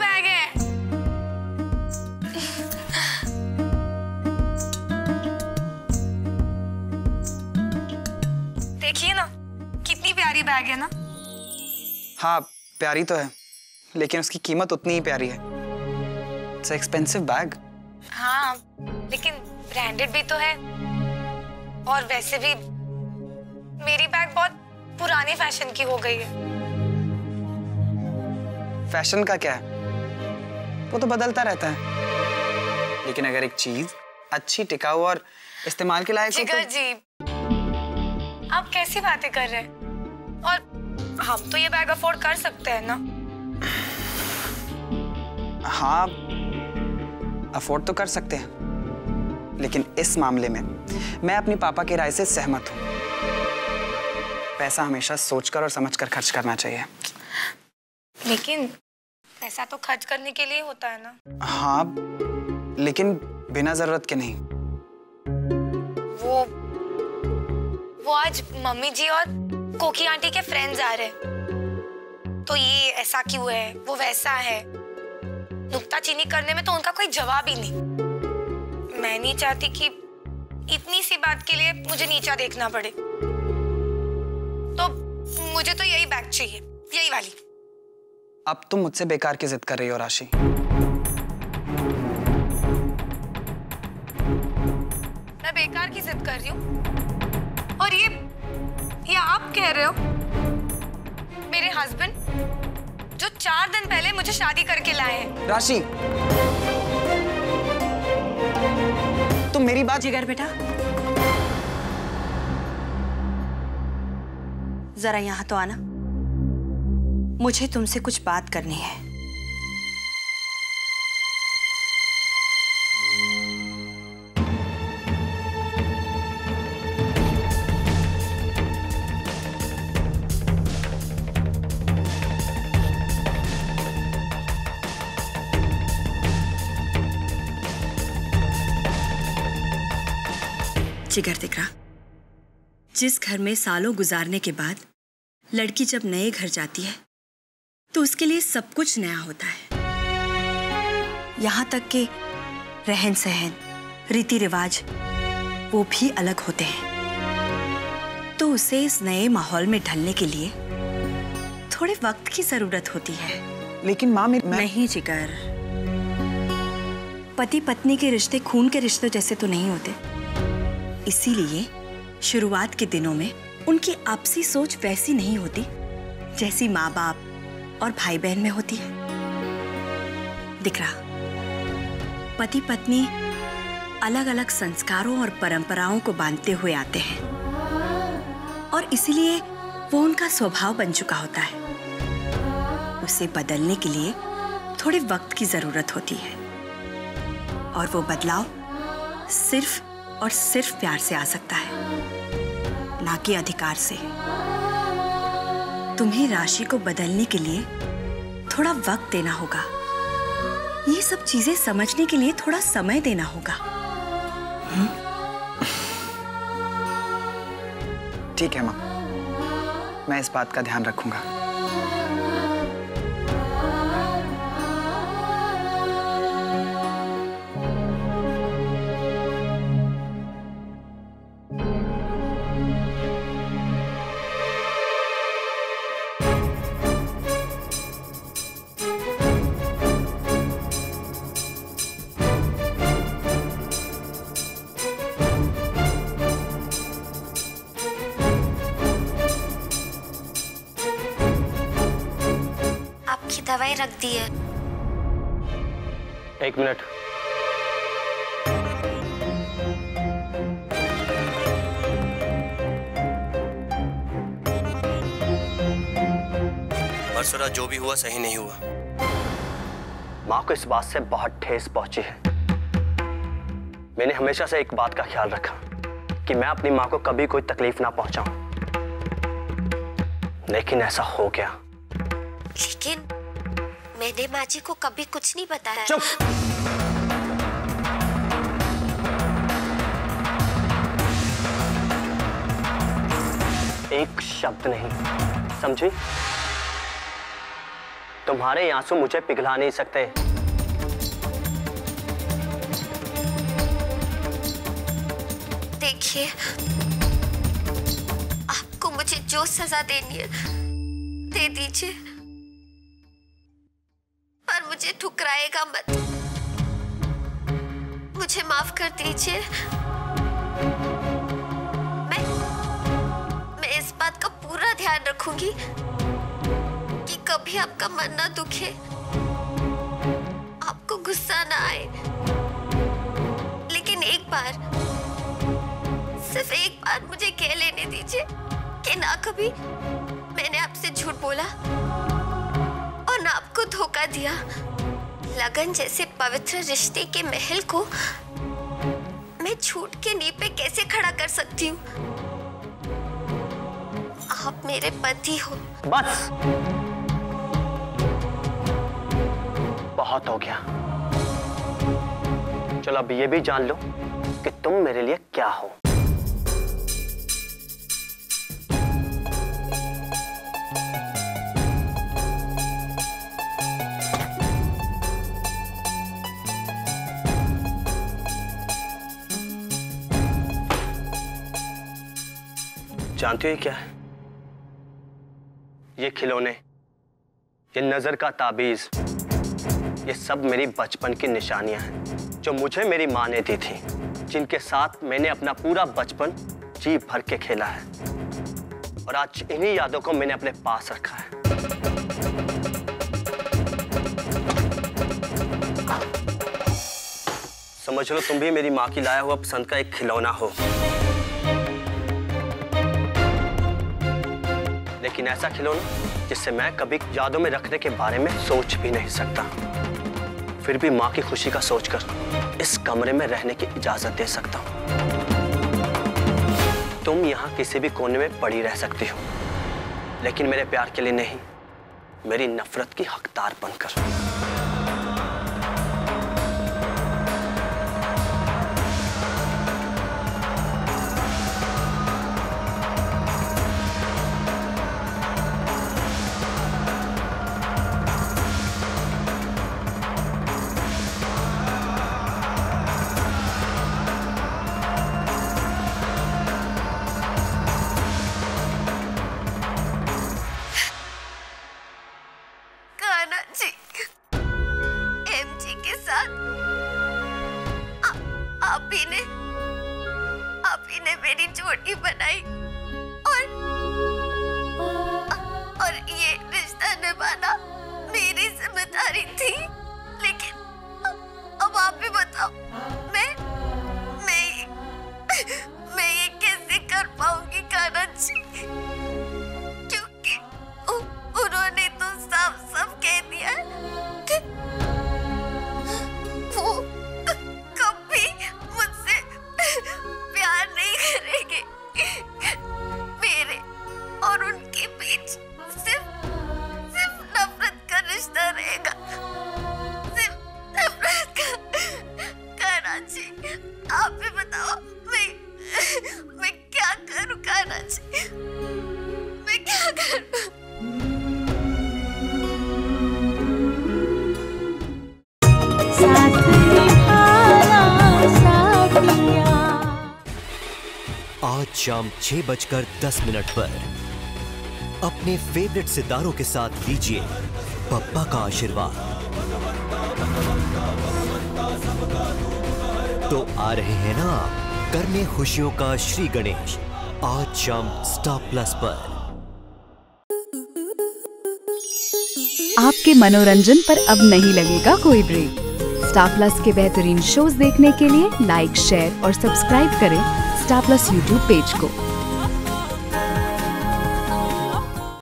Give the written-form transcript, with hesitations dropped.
Bag है। देखिए ना, कितनी प्यारी बैग है ना। हाँ प्यारी तो है, लेकिन उसकी कीमत उतनी ही प्यारी है। It's expensive bag. हाँ, लेकिन ब्रांडेड भी तो है। और वैसे भी मेरी बैग बहुत पुराने फैशन की हो गई है। फैशन का क्या है, वो तो बदलता रहता है। लेकिन अगर एक चीज अच्छी, टिकाऊ और इस्तेमाल के लायक हो जिगर जी, आप कैसी बातें कर रहे हैं? और हम तो ये बैग अफोर्ड कर सकते हैं ना? हाँ अफोर्ड तो कर सकते हैं, लेकिन इस मामले में मैं अपनी पापा की राय से सहमत हूँ। पैसा हमेशा सोचकर और समझकर खर्च करना चाहिए। लेकिन पैसा तो खर्च करने के लिए होता है ना। हाँ, लेकिन बिना जरूरत के नहीं। वो आज मम्मी जी और कोकी आंटी के फ्रेंड्स आ रहे हैं, तो ये ऐसा क्यों है, वो वैसा है, नुक्ताचीनी करने में तो उनका कोई जवाब ही नहीं। मैं नहीं चाहती कि इतनी सी बात के लिए मुझे नीचा देखना पड़े। तो मुझे तो यही बैग चाहिए, यही वाली। अब तुम मुझसे बेकार की जिद कर रही हो राशि। मैं बेकार की जिद कर रही हूँ? और ये आप कह रहे हो? मेरे हस्बैंड जो 4 दिन पहले मुझे शादी करके लाए हैं। राशि, तुम मेरी बात। जिगर बेटा, जरा यहां तो आना, मुझे तुमसे कुछ बात करनी है। जिगर दिकरा, जिस घर में सालों गुजारने के बाद लड़की जब नए घर जाती है तो उसके लिए सब कुछ नया होता है। यहां तक कि रहन सहन, रीति रिवाज वो भी अलग होते हैं। तो उसे इस नए माहौल में ढलने के लिए थोड़े वक्त की जरूरत होती है। लेकिन माँ नहीं जिगर, पति पत्नी के रिश्ते खून के रिश्ते जैसे तो नहीं होते। इसीलिए शुरुआत के दिनों में उनकी आपसी सोच वैसी नहीं होती जैसी माँ बाप और भाई बहन में होती है। दिख रहा, पति पत्नी अलग अलग संस्कारों और परंपराओं को बांधते हुए आते हैं और इसीलिए वो उनका स्वभाव बन चुका होता है। उसे बदलने के लिए थोड़े वक्त की जरूरत होती है और वो बदलाव सिर्फ और सिर्फ प्यार से आ सकता है, ना कि अधिकार से। तुम्हें राशि को बदलने के लिए थोड़ा वक्त देना होगा। ये सब चीजें समझने के लिए थोड़ा समय देना होगा। ठीक है माँ, मैं इस बात का ध्यान रखूंगा। दवाई रख दी है। 1 मिनट। परसों जो भी हुआ सही नहीं हुआ। माँ को इस बात से बहुत ठेस पहुंची है। मैंने हमेशा से एक बात का ख्याल रखा कि मैं अपनी माँ को कभी कोई तकलीफ ना पहुंचाऊं, लेकिन ऐसा हो गया। लेकिन मैंने माँ जी को कभी कुछ नहीं बताया। चुप। एक शब्द नहीं, समझी? तुम्हारे आंसू मुझे पिघला नहीं सकते। देखिए, आपको मुझे जो सजा देनी है दे दीजिए, पर मुझे ठुकराएगा मत। मुझे माफ कर दीजिए। मैं इस बात का पूरा ध्यान रखूंगी कि कभी आपका मन ना दुखे, आपको गुस्सा ना आए। लेकिन एक बार, सिर्फ एक बार मुझे कह लेने दीजिए कि ना कभी मैंने आपसे झूठ बोला और ना आपको धोखा दिया। लगन जैसे पवित्र रिश्ते के महल को मैं झूठ के नींव पे कैसे खड़ा कर सकती हूँ? आप मेरे पति हो। बस, बहुत हो गया। चलो अब ये भी जान लो कि तुम मेरे लिए क्या हो। जानती हो ये क्या है? ये खिलौने, ये नजर का ताबीज, ये सब मेरी बचपन की निशानियां हैं जो मुझे मेरी माँ ने दी थी, जिनके साथ मैंने अपना पूरा बचपन जी भर के खेला है। और आज इन्हीं यादों को मैंने अपने पास रखा है। समझ लो तुम भी मेरी माँ की लाया हुआ पसंद का एक खिलौना हो, लेकिन ऐसा खिलौना जिससे मैं कभी यादों में रखने के बारे में सोच भी नहीं सकता। फिर भी माँ की खुशी का सोचकर इस कमरे में रहने की इजाजत दे सकता हूँ। तुम यहाँ किसी भी कोने में पड़ी रह सकती हो, लेकिन मेरे प्यार के लिए नहीं, मेरी नफरत की हकदार बनकर। आप ही ने मेरी जोड़ी बनाई और ये रिश्ता निभाना मेरी जिम्मेदारी थी। लेकिन अब आप ही बताओ, मैं ये कैसे कर पाऊंगी कान्हा जी? क्योंकि उन्होंने तो साफ कह दिया कि वो कभी मुझसे प्यार नहीं करेंगे। मेरे और उनके बीच सिर्फ नफरत का रिश्ता रहेगा, सिर्फ नफरत का। कान्हा जी, आप भी बताओ, मैं क्या करूं कान्हा जी? मैं क्या करूं? आज शाम 6:10 पर अपने फेवरेट सितारों के साथ लीजिए पप्पा का आशीर्वाद। तो आ रहे हैं ना करने खुशियों का श्री गणेश, आज शाम स्टार प्लस पर। आपके मनोरंजन पर अब नहीं लगेगा कोई ब्रेक। स्टार प्लस के बेहतरीन शोज देखने के लिए लाइक, शेयर और सब्सक्राइब करें स्टार प्लस यूट्यूब पेज को।